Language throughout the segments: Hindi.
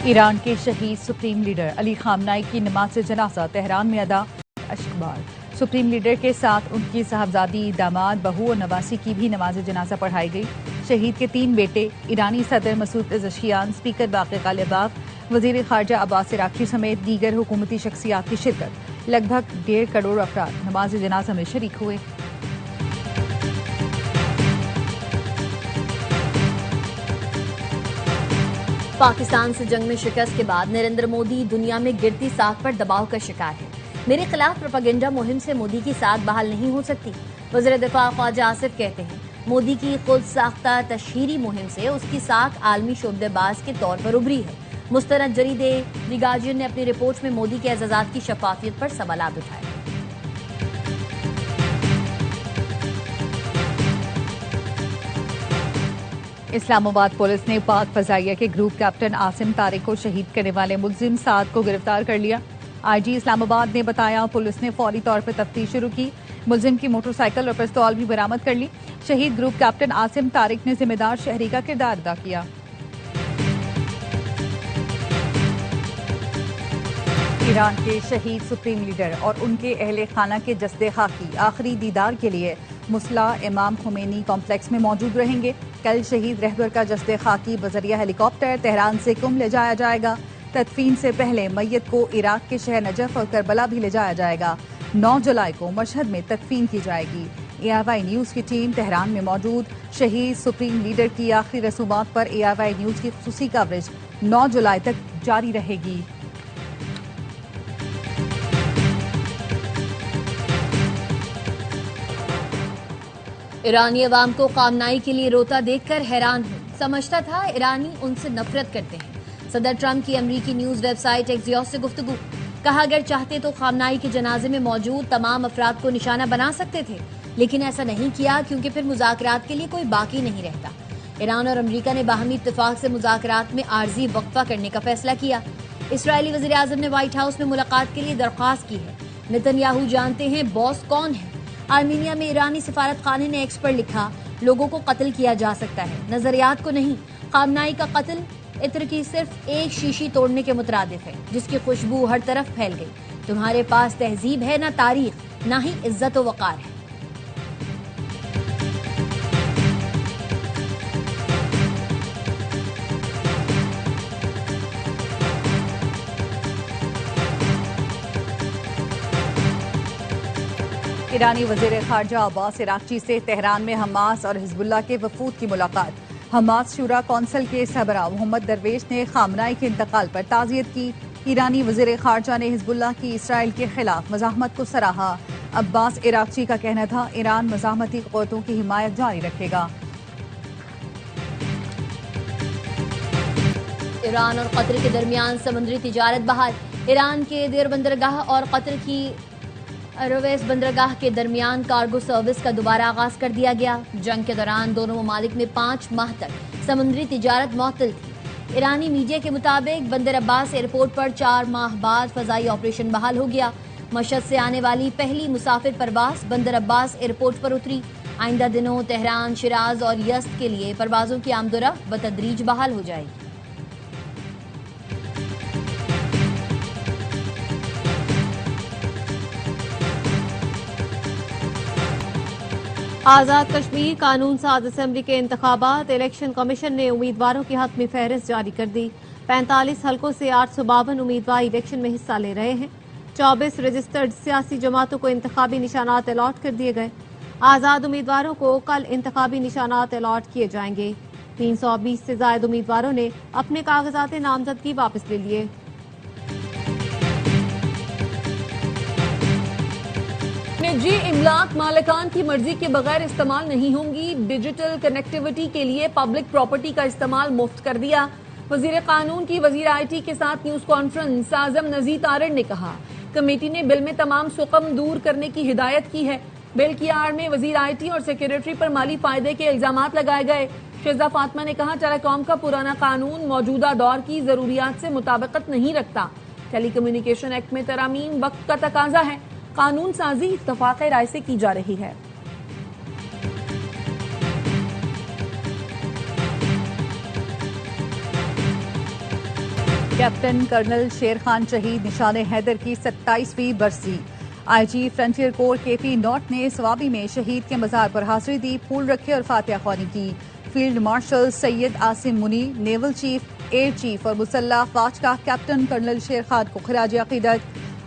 ईरान के शहीद सुप्रीम लीडर अली खामनाई की नमाज जनाजा तेहरान में अदा। अशकबार सुप्रीम लीडर के साथ उनकी साहबजादी, दामाद, बहू और नवासी की भी नमाज जनाजा पढ़ाई गई। शहीद के 3 बेटे ईरानी सदर मसूद पेज़ेश्कियान, स्पीकर बाक़िर कालिबाफ, वज़ीर ख़ारजा अब्बास इराक़ची समेत दीगर हुकूमती शख्सियात की शिरकत। लगभग 1.5 करोड़ अफराद नमाज जनाजा में शरीक हुए। पाकिस्तान से जंग में शिकस्त के बाद नरेंद्र मोदी दुनिया में गिरती साख पर दबाव का शिकार है। मेरे खिलाफ प्रोपेगेंडा मुहिम से मोदी की साख बहाल नहीं हो सकती। वज़ीर दिफा ख्वाजा आसिफ कहते हैं, मोदी की खुद साख्ता तशहीरी मुहिम से उसकी साख आलमी शोबदेबाज के तौर पर उभरी है। मुस्तनद जरीदे द गार्जियन ने अपनी रिपोर्ट में मोदी के एजाज़ात की शफाफियत पर सवालात उठाए। इस्लामाबाद पुलिस ने पाक फजाइया के ग्रुप कैप्टन आसिम तारिक को शहीद करने वाले मुलजिम साद को गिरफ्तार कर लिया। आईजी इस्लामाबाद ने बताया, पुलिस ने फौरी तौर पर तफ्तीश शुरू की। मुलजिम की मोटरसाइकिल और पिस्तौल भी बरामद कर ली। शहीद ग्रुप कैप्टन आसिम तारिक ने जिम्मेदार शहरी का किरदार अदा किया। ईरान के शहीद सुप्रीम लीडर और उनके अहले खाना के जस्दे खाकी आखिरी दीदार के लिए मुसला इमाम खुमैनी कॉम्प्लेक्स में मौजूद रहेंगे। कल शहीद रहबर का जस्दे खाकी बजरिया हेलीकॉप्टर तेहरान से कुम ले जाया जाएगा। तदफीन से पहले मैयत को इराक के शहर नजफ और करबला भी ले जाया जाएगा। 9 जुलाई को मशहद में तदफीन की जाएगी। AIY न्यूज़ की टीम तेहरान में मौजूद। शहीद सुप्रीम लीडर की आखिरी रसूमात पर AIY न्यूज़ की खुसूसी कवरेज 9 जुलाई तक जारी रहेगी। ईरानी अवाम को खामनाई के लिए रोता देखकर हैरान हूँ। समझता था ईरानी उनसे नफरत करते हैं। सदर ट्रंप की अमरीकी न्यूज वेबसाइट एक्सियोस से गुफ्तगू। कहा, अगर चाहते तो खामनाई के जनाजे में मौजूद तमाम अफराद को निशाना बना सकते थे, लेकिन ऐसा नहीं किया क्योंकि फिर मुज़ाकरात के लिए कोई बाकी नहीं रहता। ईरान और अमरीका ने बाहमी इत्तेफाक से मुज़ाकरात में आर्जी वक्फा करने का फैसला किया। इसराइली वज़ीर आज़म ने व्हाइट हाउस में मुलाकात के लिए दरख्वास्त की है। नेतन्याहू जानते हैं बॉस कौन है। आर्मीनिया में ईरानी सिफारत खाने ने एक्स पर लिखा, लोगों को कत्ल किया जा सकता है, नजरियात को नहीं। खामनाई का कत्ल इत्र की सिर्फ एक शीशी तोड़ने के मुतरादिफ है, जिसकी खुशबू हर तरफ फैल गई। तुम्हारे पास तहजीब है ना तारीख, ना ही इज्जत व वकार है। ईरानी वज़ीर ख़ारजा अब्बास इराक़ची से तेहरान में हमास और हिज़्बुल्लाह के वफूद की मुलाकात। हमास शूरा कौंसिल के सरबराह मोहम्मद दरवेश ने खामनाई के इंतकाल पर ताज़ियत की। ईरानी वज़ीर ख़ारजा ने हिज़्बुल्लाह की इसराइल के खिलाफ मज़ाहमत को सराहा। अब्बास इराक़ची का कहना था, ईरान मज़ाहमती क़ुव्वतों की हिमायत जारी रखेगा। ईरान और कतर के दरमियान समुद्री तिजारत बहाल। ईरान के देर बंदरगाह और कतर की रवेस बंदरगाह के दरमियान कार्गो सर्विस का दोबारा आगाज कर दिया गया। जंग के दौरान दोनों ममालिक में 5 माह तक समुद्री तिजारत मुअत्तल थी। ईरानी मीडिया के मुताबिक बंदर अब्बास एयरपोर्ट पर 4 माह बाद फजाई ऑपरेशन बहाल हो गया। मशहद से आने वाली पहली मुसाफिर परवाज बंदर अब्बास एयरपोर्ट पर उतरी। आइंदा दिनों तेहरान, शिराज और यज़्द के लिए परवाजों की आमदोरफ्त बतदरीज बहाल हो जाएगी। आज़ाद कश्मीर कानून साज असम्बली के इंतखाबात। इलेक्शन कमीशन ने उम्मीदवारों की हक में फहरिस्त जारी कर दी। 45 हलकों से 852 उम्मीदवार इलेक्शन में हिस्सा ले रहे हैं। 24 रजिस्टर्ड सियासी जमातों को इंतखाबी निशानात अलॉट कर दिए गए। आज़ाद उम्मीदवारों को कल इंतखाबी निशानात अलॉट किए जाएंगे। 320 से ज्यादा उम्मीदवारों ने अपने कागजात नामजदगी वापस ले लिए। निजी इमलाक मालिकान की मर्जी के बगैर इस्तेमाल नहीं होंगी। डिजिटल कनेक्टिविटी के लिए पब्लिक प्रॉपर्टी का इस्तेमाल मुफ्त कर दिया। वजीर कानून की वजीर IT के साथ न्यूज कॉन्फ्रेंस आजम नजीर तारड़ ने कहा, कमेटी ने बिल में तमाम सुकम दूर करने की हिदायत की है। बिल की आड़ में वजीर IT और सेक्रेटरी पर माली फायदे के इल्जामात लगाए गए। शेजा फातिमा ने कहा, टेलीकॉम का पुराना कानून मौजूदा दौर की जरूरियात से मुताबिकत नहीं रखता। टेलीकम्युनिकेशन एक्ट में तरामीम वक्त का तकाजा है। कानून साजी इत्तफाक राय से की जा रही है। कैप्टन कर्नल शेर खान शहीद निशान हैदर की 27वीं बरसी। IG frontier core KP not ने स्वाबी में शहीद के मजार पर हाजिरी दी, फूल रखे और फातिहा ख्वानी की। फील्ड मार्शल सैयद आसिम मुनी, नेवल चीफ, एयर चीफ और मुसल्ला फौज का कैप्टन कर्नल शेर खान को खिराज अकीदत।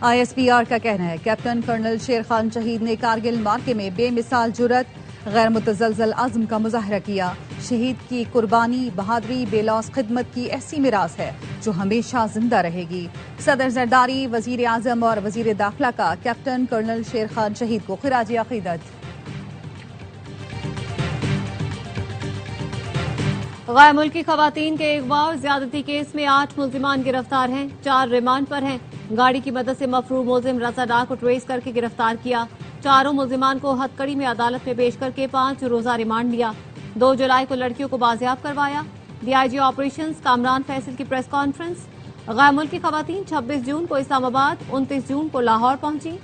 ISPR का कहना है कैप्टन कर्नल शेर खान शहीद ने कारगिल मार्के में बेमिसाल जुर्रत, गैर मुतज़लज़ल अज़्म का मुजाहरा किया। शहीद की कुर्बानी, बहादुरी, बेलौस खिदमत की ऐसी मिरास है जो हमेशा जिंदा रहेगी। सदर जरदारी, वजीर आजम और वजीर दाखिला का कैप्टन कर्नल शेर खान शहीद को खिराज अकीदत। गैर मुल्की खवातीन के अगवा और ज्यादती केस में 8 मुल्जिमान गिरफ्तार हैं, 4 रिमांड पर हैं। गाड़ी की मदद से मफरू मुल्जिम रजा डार को ट्रेस करके गिरफ्तार किया। चारों मुल्जिमान को हथकड़ी में अदालत में पेश करके 5 रोजा रिमांड लिया। 2 जुलाई को लड़कियों को बाजियाब करवाया। DIG ऑपरेशंस कामरान फैसल की प्रेस कॉन्फ्रेंस। गैर मुल्की खवातीन 26 जून को इस्लामाबाद, 29 जून को लाहौर पहुंची।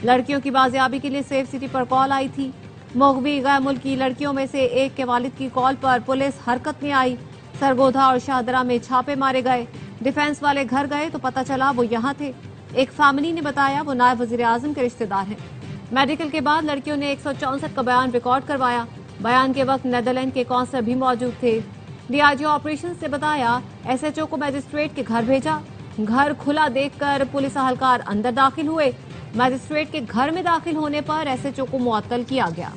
लड़कियों की बाजियाबी के लिए सेफ सिटी पर कॉल आई थी। मुगवी गैर मुल्की लड़कियों में से एक के वालिद की कॉल पर पुलिस हरकत में आई। सरगोधा और शाहदरा में छापे मारे गए। डिफेंस वाले घर गए तो पता चला वो यहाँ थे। एक फैमिली ने बताया वो नायब वजीर आजम के रिश्तेदार हैं। मेडिकल के बाद लड़कियों ने 164 का बयान रिकॉर्ड करवाया। बयान के वक्त नेदरलैंड के कौंसलर भी मौजूद थे। DIG ऑपरेशन ने बताया SHO को मजिस्ट्रेट के घर भेजा। घर खुला देखकर पुलिस अहलकार अंदर दाखिल हुए। मजिस्ट्रेट के घर में दाखिल होने पर SHO को मुअत्तल किया गया।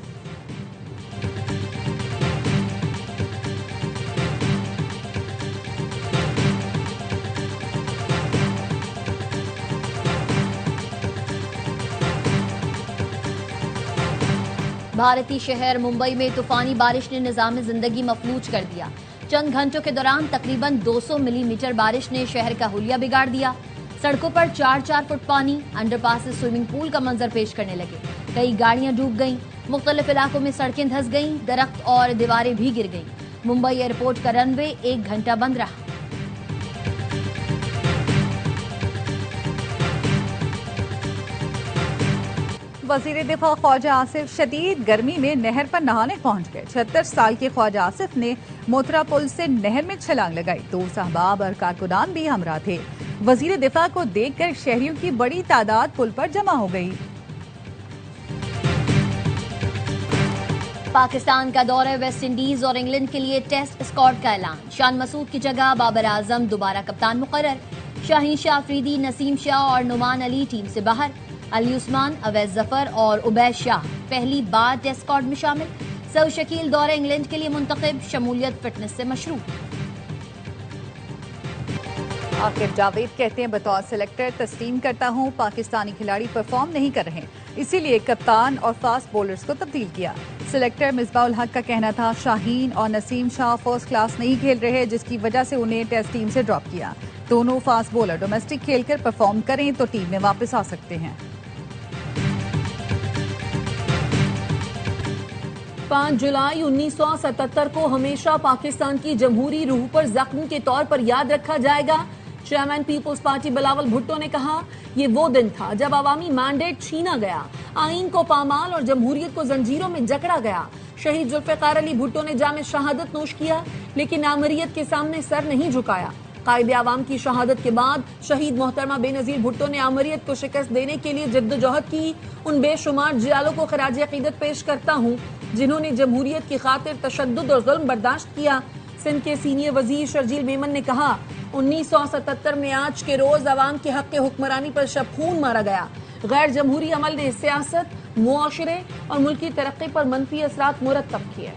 भारतीय शहर मुंबई में तूफानी बारिश ने निजाम जिंदगी मफलूज कर दिया। चंद घंटों के दौरान तकरीबन 200 मिलीमीटर बारिश ने शहर का हुलिया बिगाड़ दिया। सड़कों पर 4-4 फुट पानी, अंडरपास से स्विमिंग पूल का मंजर पेश करने लगे। कई गाड़ियां डूब गईं। मुख्तलिफ इलाकों में सड़कें धंस गईं, दरख्त और दीवारें भी गिर गईं। मुंबई एयरपोर्ट का रनवे 1 घंटा बंद रहा। वजीर दिफा ख्वाजा आसिफ शदीद गर्मी में नहर पर नहाने पहुंच गए। 76 साल के ख्वाजा आसिफ ने मोतरा पुल से नहर में छलांग लगाई। 2 सहबाब और कारकुनान भी हमरा थे। वजीर दिफा को देखकर शहरियों की बड़ी तादाद पुल पर जमा हो गई। पाकिस्तान का दौरे वेस्ट इंडीज और इंग्लैंड के लिए टेस्ट स्क्वाड का ऐलान। शान मसूद की जगह बाबर आजम दोबारा कप्तान मुकर्रर। शाहीन शाह अफरीदी, नसीम शाह और नुमान अली टीम से बाहर। अली उस्मान, अवैस जफर और उबैद शाह पहली बार टेस्ट स्क्वाड में शामिल। सऊ शकील दौरे इंग्लैंड के लिए मुंतखब, शमूलियत फिटनेस से मशरूफ। आकिब जावेद कहते हैं बतौर सेलेक्टर तस्लीम करता हूं पाकिस्तानी खिलाड़ी परफॉर्म नहीं कर रहे, इसीलिए कप्तान और फास्ट बॉलर्स को तब्दील किया। सेलेक्टर मिसबाउल हक का कहना था शाहीन और नसीम शाह फर्स्ट क्लास नहीं खेल रहे, जिसकी वजह से उन्हें टेस्ट टीम से ड्रॉप किया। दोनों फास्ट बॉलर डोमेस्टिक खेलकर परफॉर्म करें तो टीम में वापस आ सकते हैं। 5 जुलाई 1977 को हमेशा पाकिस्तान की जमहूरी रूह पर जख्म के तौर पर याद रखा जाएगा। चेयरमैन पीपुल्स पार्टी बिलावल भुट्टो ने कहा, ये वो दिन था जब अवामी मैंडेट छीना गया, आईन को पामाल और जमहूरियत को जंजीरों में जकड़ा गया। शहीद जुल्फ़िकार अली भुट्टो ने जामे शहादत नोश किया, लेकिन आमरियत के सामने सर नहीं झुकाया। कायदे आवाम की शहादत के बाद शहीद मोहतरमा बेनजीर भुट्टो ने आमरियत को शिकस्त देने के लिए जद्दोजहद की। उन बेशुमार जियालों को खराज अकीदत पेश करता हूँ जिन्होंने जमहूरियत की खातिर तशद्दुद और जुल्म बर्दाश्त किया। सिंध के सीनियर वजीर शर्जील मेमन ने कहा, 1977 में आज के रोज अवाम के हक के हुक्मरानी पर शब खून मारा गया। गैर जमहूरी अमल ने सियासत, मुआशरे और मुल्क की तरक्की पर मनफी असरात मुरतब किए।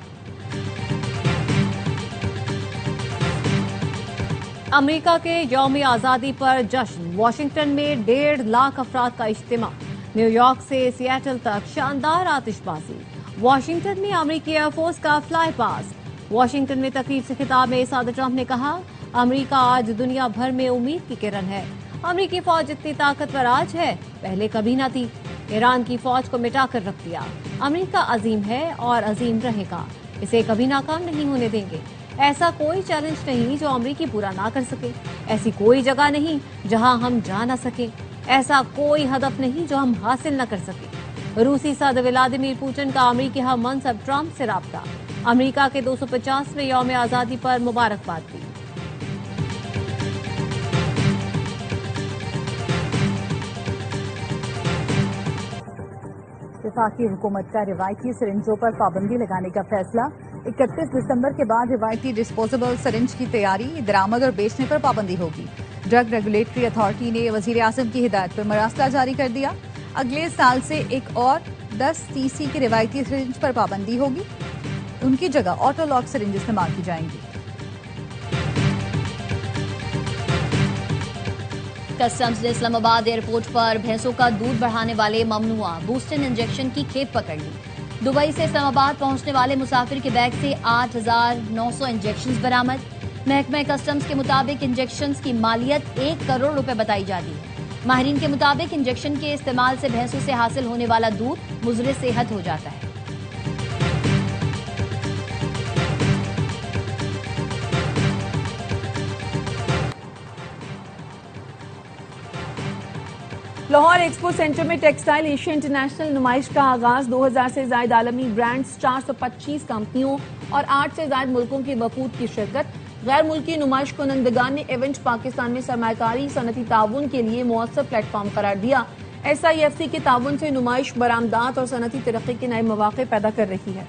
अमेरिका के यौम आज़ादी पर जश्न। वाशिंगटन में 1.5 लाख अफराद का इज्तिमा। न्यूयॉर्क से सियाटल तक शानदार आतिशबाजी। वाशिंगटन में अमेरिकी एयरफोर्स का फ्लाई पास। वाशिंगटन में तकरीब से खिताब में सदर ट्रंप ने कहा, अमेरिका आज दुनिया भर में उम्मीद की किरण है। अमेरिकी फौज इतनी ताकतवर आज है, पहले कभी न थी। ईरान की फौज को मिटाकर रख दिया। अमेरिका अजीम है और अजीम रहेगा, इसे कभी नाकाम नहीं होने देंगे। ऐसा कोई चैलेंज नहीं जो अमेरिकी पूरा ना कर सके। ऐसी कोई जगह नहीं जहां हम जा ना सके। ऐसा कोई हदफ नहीं जो हम हासिल न कर सके। रूसी सदर व्लादिमीर पुतिन का अमेरिकी हम मनसब ट्रंप से राब्ता। अमेरिका के 250वें यौम आज़ादी पर मुबारकबाद दी। वफाकी हुकूमत का रिवायती सिरिंजों पर पाबंदी लगाने का फैसला। 31 दिसंबर के बाद रिवायती डिस्पोजेबल सिरिंज की तैयारी, दरामद और बेचने पर पाबंदी होगी। ड्रग रेगुलेटरी अथॉरिटी ने वजीर आजम की हिदायत पर मरासला जारी कर दिया। अगले साल से एक और 10 सीसी की रिवायती सिरिंज पर पाबंदी होगी। उनकी जगह ऑटोलॉक सिरिंज इस्तेमाल की जाएंगी। कस्टम्स ने इस्लामाबाद एयरपोर्ट पर भैंसों का दूध बढ़ाने वाले ममनुआ बूस्टर इंजेक्शन की खेप पकड़ ली। दुबई से इस्लामाबाद पहुंचने वाले मुसाफिर के बैग से 8,900 इंजेक्शन बरामद। महकमा कस्टम्स के मुताबिक इंजेक्शन की मालियत 1 करोड़ रुपए बताई जाती है। माहिरीन के मुताबिक इंजेक्शन के इस्तेमाल से भैंसों से हासिल होने वाला दूध मुज़र सेहत हो जाता है। लाहौर एक्सपो सेंटर में टेक्सटाइल एशिया इंटरनेशनल नुमाइश का आगाज। 2000 से ज्यादा आलमी ब्रांड्स, 425 कंपनियों और 8 से ज्यादा मुल्कों के वफूद की शिरकत। गैर मुल्की नुमाइश कुनंदगान ने इवेंट पाकिस्तान में सरमायाकारी सनती ताउन के लिए मुअस्सर प्लेटफॉर्म करार दिया। SIFC के ताउन से नुमाइश बरामदात और सनती तरक्की के नए मौके पैदा कर रही है।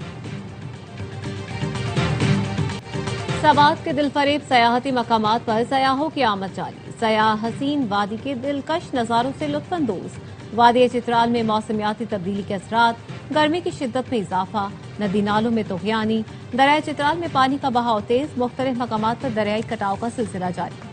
सवात के दिलफरेब सयाहती मकामात पर सयाहों की आमद जारी। सयाह हसीन वादी के दिलकश नज़ारों से लुत्फानंदोज। वादी चित्राल में मौसमियाती तब्दीली के असरात, गर्मी की शिद्दत में इजाफा, नदी नालों में तोगयानी। दरिया चित्राल में पानी का बहाव तेज, मुख्तलिफ मकामात पर दरियाई कटाव का सिलसिला जारी।